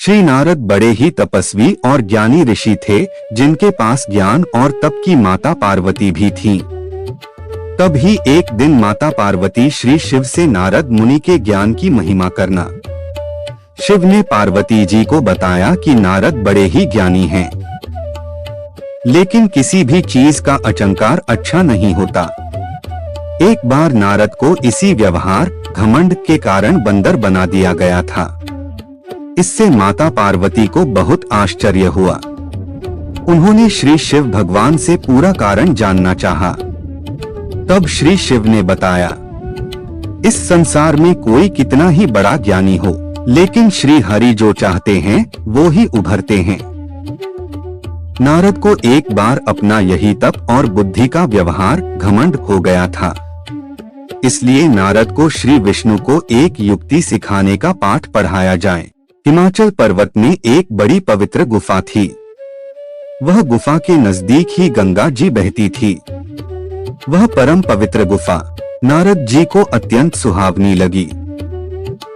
श्री नारद बड़े ही तपस्वी और ज्ञानी ऋषि थे, जिनके पास ज्ञान और तप की माता पार्वती भी थीं। तभी एक दिन माता पार्वती श्री शिव से नारद मुनि के ज्ञान की महिमा करना। शिव ने पार्वती जी को बताया कि नारद बड़े ही ज्ञानी हैं, लेकिन किसी भी चीज का अचंकार अच्छा नहीं होता। एक बार नारद को इसी व्यवहार घमंड के कारण बंदर बना दिया गया था। इससे माता पार्वती को बहुत आश्चर्य हुआ। उन्होंने श्री शिव भगवान से पूरा कारण जानना चाहा। तब श्री शिव ने बताया, इस संसार में कोई कितना ही बड़ा ज्ञानी हो, लेकिन श्री हरि जो चाहते हैं वो ही उभरते हैं। नारद को एक बार अपना यही तप और बुद्धि का व्यवहार घमंड हो गया था। इसलिए नारद को श्री विष्णु को एक युक्ति सिखाने का पाठ पढ़ाया जाए। हिमाचल पर्वत में एक बड़ी पवित्र गुफा थी। वह गुफा के नजदीक ही गंगा जी बहती थी। वह परम पवित्र गुफा नारद जी को अत्यंत सुहावनी लगी।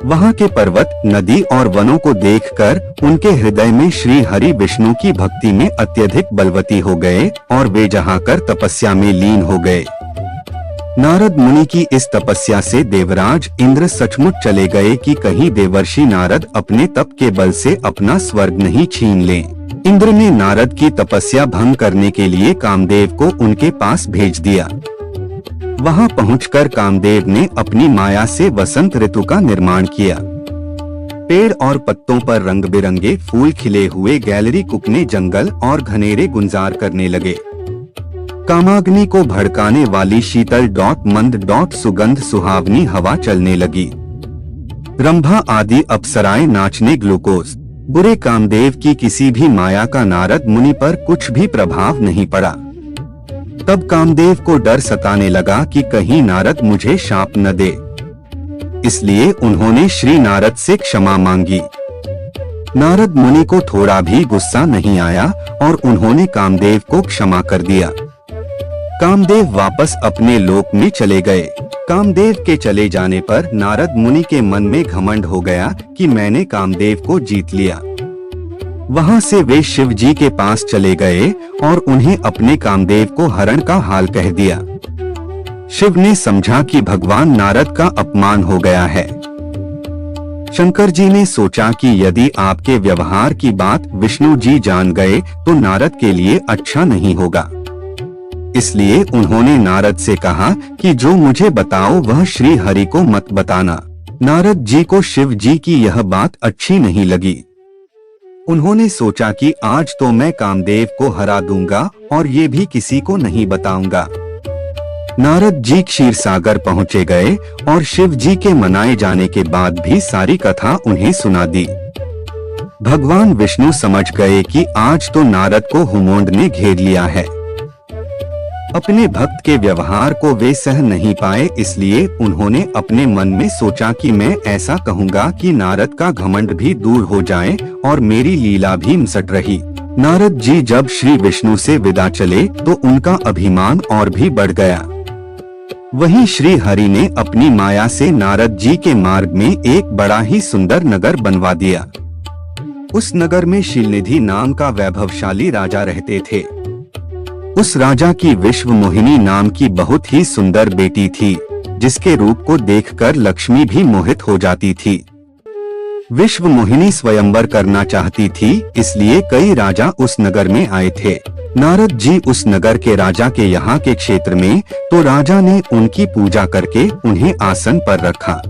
वहां के पर्वत, नदी और वनों को देखकर उनके हृदय में श्री हरि विष्णु की भक्ति में अत्यधिक बलवती हो गए और वे जहाकर तपस्या में लीन हो गए। नारद मुनि की इस तपस्या से देवराज इंद्र सचमुच चले गए कि कहीं देवर्षि नारद अपने तप के बल से अपना स्वर्ग नहीं छीन लें। इंद्र ने नारद की तपस्या भंग करने के लिए कामदेव को उनके पास भेज दिया। वहां पहुंचकर कामदेव ने अपनी माया से वसंत ऋतु का निर्माण किया। पेड़ और पत्तों पर रंग बिरंगे फूल खिले हुए गैलरी कुकने जंगल और घनेरे गुंजार करने लगे। कामाग्नि को भड़काने वाली शीतल मंद सुगंध सुहावनी हवा चलने लगी। रंभा आदि अप्सराएं नाचने ग्लूकोज। बुरे कामदेव की किसी भी माया का नारद मुनि पर कुछ भी प्रभाव नहीं पड़ा। तब कामदेव को डर सताने लगा कि कहीं नारद मुझे शाप न दे। इसलिए उन्होंने श्री नारद से क्षमा मांगी। नारद मुनि को थोड़ा भी गुस्सा नहीं आया और उन्होंने कामदेव को क्षमा कर दिया। कामदेव वापस अपने लोक में चले गए। कामदेव के चले जाने पर नारद मुनि के मन में घमंड हो गया कि मैंने कामदेव को जीत लिया। वहां से वे शिव जी के पास चले गए और उन्हें अपने कामदेव को हरण का हाल कह दिया। शिव ने समझा कि भगवान नारद का अपमान हो गया है। शंकर जी ने सोचा कि यदि आपके व्यवहार की बात विष्णु जी जान गए तो नारद के लिए अच्छा नहीं होगा। इसलिए उन्होंने नारद से कहा कि जो मुझे बताओ वह श्री हरि को मत बताना। नारद जी को शिव जी की यह बात अच्छी नहीं लगी। उन्होंने सोचा कि आज तो मैं कामदेव को हरा दूंगा और ये भी किसी को नहीं बताऊंगा। नारद जी क्षीर सागर पहुँचे गए और शिव जी के मनाए जाने के बाद भी सारी कथा उन्हें सुना दी। भगवान विष्णु समझ गए कि आज तो नारद को हुमोंड ने घेर लिया है। अपने भक्त के व्यवहार को वे सह नहीं पाए, इसलिए उन्होंने अपने मन में सोचा कि मैं ऐसा कहूँगा कि नारद का घमंड भी दूर हो जाए और मेरी लीला भी मसट रही। नारद जी जब श्री विष्णु से विदा चले तो उनका अभिमान और भी बढ़ गया। वहीं श्री हरि ने अपनी माया से नारद जी के मार्ग में एक बड़ा ही सुंदर नगर बनवा दिया। उस नगर में शीलनिधि नाम का वैभवशाली राजा रहते थे। उस राजा की विश्व मोहिनी नाम की बहुत ही सुंदर बेटी थी, जिसके रूप को देखकर लक्ष्मी भी मोहित हो जाती थी। विश्व मोहिनी स्वयंवर करना चाहती थी, इसलिए कई राजा उस नगर में आए थे। नारद जी उस नगर के राजा के यहाँ के क्षेत्र में, तो राजा ने उनकी पूजा करके उन्हें आसन पर रखा।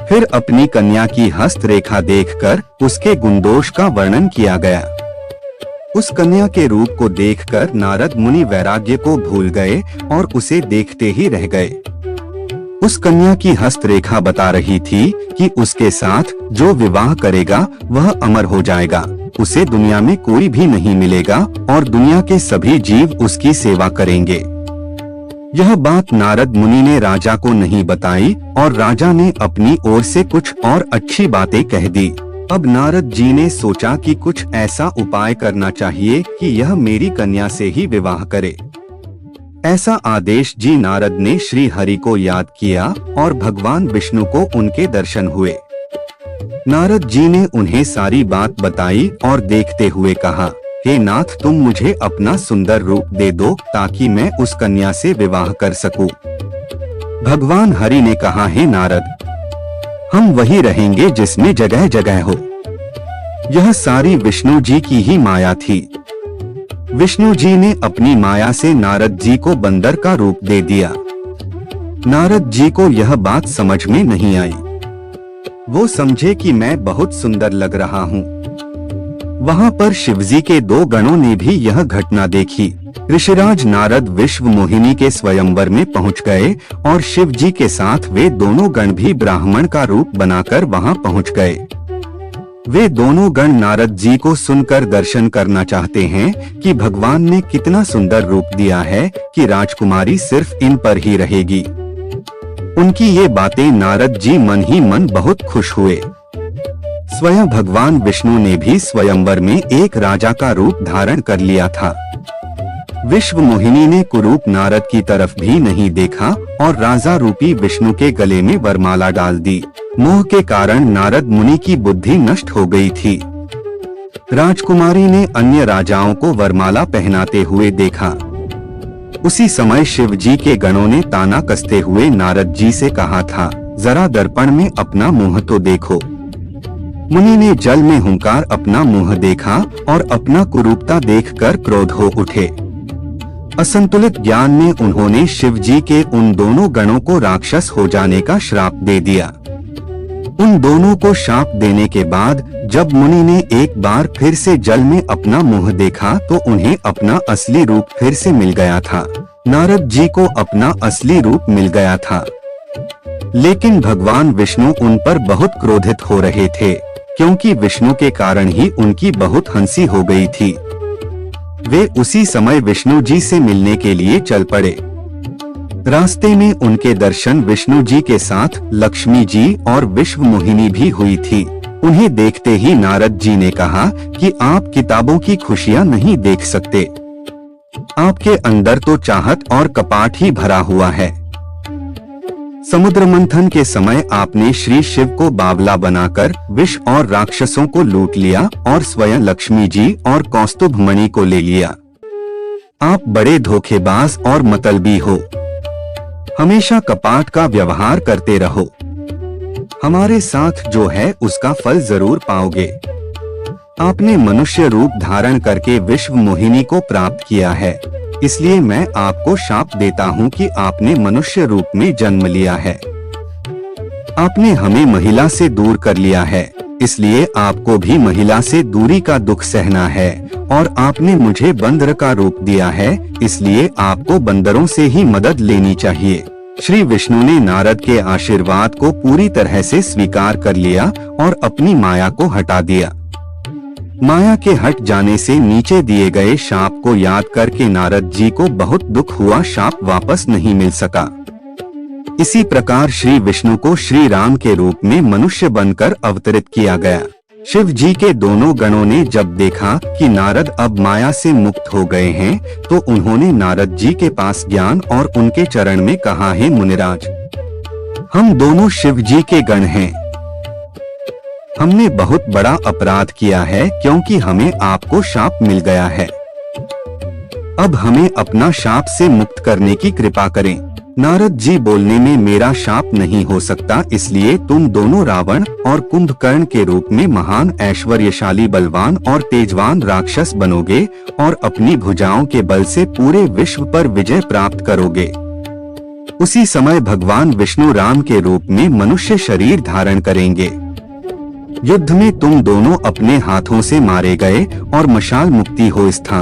फिर अपनी कन्या की हस्त रेखा देखकर उसके गुणदोष का वर्णन किया गया। उस कन्या के रूप को देखकर नारद मुनि वैराग्य को भूल गए और उसे देखते ही रह गए। उस कन्या की हस्तरेखा बता रही थी कि उसके साथ जो विवाह करेगा वह अमर हो जाएगा, उसे दुनिया में कोई भी नहीं मिलेगा और दुनिया के सभी जीव उसकी सेवा करेंगे। यह बात नारद मुनि ने राजा को नहीं बताई और राजा ने अपनी ओर से कुछ और अच्छी बातें कह दी। अब नारद जी ने सोचा कि कुछ ऐसा उपाय करना चाहिए कि यह मेरी कन्या से ही विवाह करे। ऐसा आदेश जी नारद ने श्री हरि को याद किया और भगवान विष्णु को उनके दर्शन हुए। नारद जी ने उन्हें सारी बात बताई और देखते हुए कहा, हे नाथ, तुम मुझे अपना सुंदर रूप दे दो ताकि मैं उस कन्या से विवाह कर सकूं। भगवान हरि ने कहा, हे नारद, हम वही रहेंगे जिसमें जगह जगह हो। यह सारी विष्णु जी की ही माया थी। विष्णु जी ने अपनी माया से नारद जी को बंदर का रूप दे दिया। नारद जी को यह बात समझ में नहीं आई। वो समझे कि मैं बहुत सुंदर लग रहा हूँ। वहाँ पर शिवजी के 2 गणों ने भी यह घटना देखी। ऋषिराज नारद विश्व मोहिनी के स्वयंवर में पहुँच गए और शिव जी के साथ वे दोनों गण भी ब्राह्मण का रूप बनाकर वहाँ पहुँच गए। वे दोनों गण नारद जी को सुनकर दर्शन करना चाहते हैं कि भगवान ने कितना सुंदर रूप दिया है कि राजकुमारी सिर्फ इन पर ही रहेगी। उनकी ये बातें नारद जी मन ही मन बहुत खुश हुए। स्वयं भगवान विष्णु ने भी स्वयंवर में एक राजा का रूप धारण कर लिया था। विश्व मोहिनी ने कुरूप नारद की तरफ भी नहीं देखा और राजा रूपी विष्णु के गले में वरमाला डाल दी। मोह के कारण नारद मुनि की बुद्धि नष्ट हो गई थी। राजकुमारी ने अन्य राजाओं को वरमाला पहनाते हुए देखा। उसी समय शिव जी के गणों ने ताना कसते हुए नारद जी से कहा था, जरा दर्पण में अपना मुंह तो देखो। मुनि ने जल में हुंकार अपना मुंह देखा और अपना कुरूपता देखकर क्रोध हो उठे। असंतुलित ज्ञान में उन्होंने शिव जी के उन दोनों गणों को राक्षस हो जाने का श्राप दे दिया। उन दोनों को शाप देने के बाद जब मुनि ने एक बार फिर से जल में अपना मुंह देखा तो उन्हें अपना असली रूप फिर से मिल गया था। नारद जी को अपना असली रूप मिल गया था, लेकिन भगवान विष्णु उन पर बहुत क्रोधित हो रहे थे क्योंकि विष्णु के कारण ही उनकी बहुत हंसी हो गई थी। वे उसी समय विष्णु जी से मिलने के लिए चल पड़े। रास्ते में उनके दर्शन विष्णु जी के साथ लक्ष्मी जी और विश्व मोहिनी भी हुई थी। उन्हें देखते ही नारद जी ने कहा कि आप किताबों की खुशियां नहीं देख सकते। आपके अंदर तो चाहत और कपट ही भरा हुआ है। समुद्र मंथन के समय आपने श्री शिव को बावला बनाकर विष और राक्षसों को लूट लिया और स्वयं लक्ष्मी जी और कौस्तुभ मणि को ले लिया। आप बड़े धोखेबाज और मतलबी हो। हमेशा कपट का व्यवहार करते रहो। हमारे साथ जो है उसका फल जरूर पाओगे। आपने मनुष्य रूप धारण करके विश्व मोहिनी को प्राप्त किया है, इसलिए मैं आपको शाप देता हूँ कि आपने मनुष्य रूप में जन्म लिया है। आपने हमें महिला से दूर कर लिया है, इसलिए आपको भी महिला से दूरी का दुख सहना है। और आपने मुझे बंदर का रूप दिया है, इसलिए आपको बंदरों से ही मदद लेनी चाहिए। श्री विष्णु ने नारद के आशीर्वाद को पूरी तरह से स्वीकार कर लिया और अपनी माया को हटा दिया। माया के हट जाने से नीचे दिए गए शाप को याद करके नारद जी को बहुत दुख हुआ। शाप वापस नहीं मिल सका। इसी प्रकार श्री विष्णु को श्री राम के रूप में मनुष्य बनकर अवतरित किया गया। शिव जी के दोनों गणों ने जब देखा कि नारद अब माया से मुक्त हो गए हैं, तो उन्होंने नारद जी के पास ज्ञान और उनके चरण में कहा, हे मुनिराज, हम दोनों शिव जी के गण हैं। हमने बहुत बड़ा अपराध किया है क्योंकि हमें आपको शाप मिल गया है। अब हमें अपना शाप से मुक्त करने की कृपा करें। नारद जी बोलने में मेरा शाप नहीं हो सकता, इसलिए तुम दोनों रावण और कुंभकर्ण के रूप में महान ऐश्वर्यशाली बलवान और तेजवान राक्षस बनोगे और अपनी भुजाओं के बल से पूरे विश्व पर विजय प्राप्त करोगे। उसी समय भगवान विष्णु राम के रूप में मनुष्य शरीर धारण करेंगे। युद्ध में तुम दोनों अपने हाथों से मारे गए और मशाल मुक्ति हो स्थान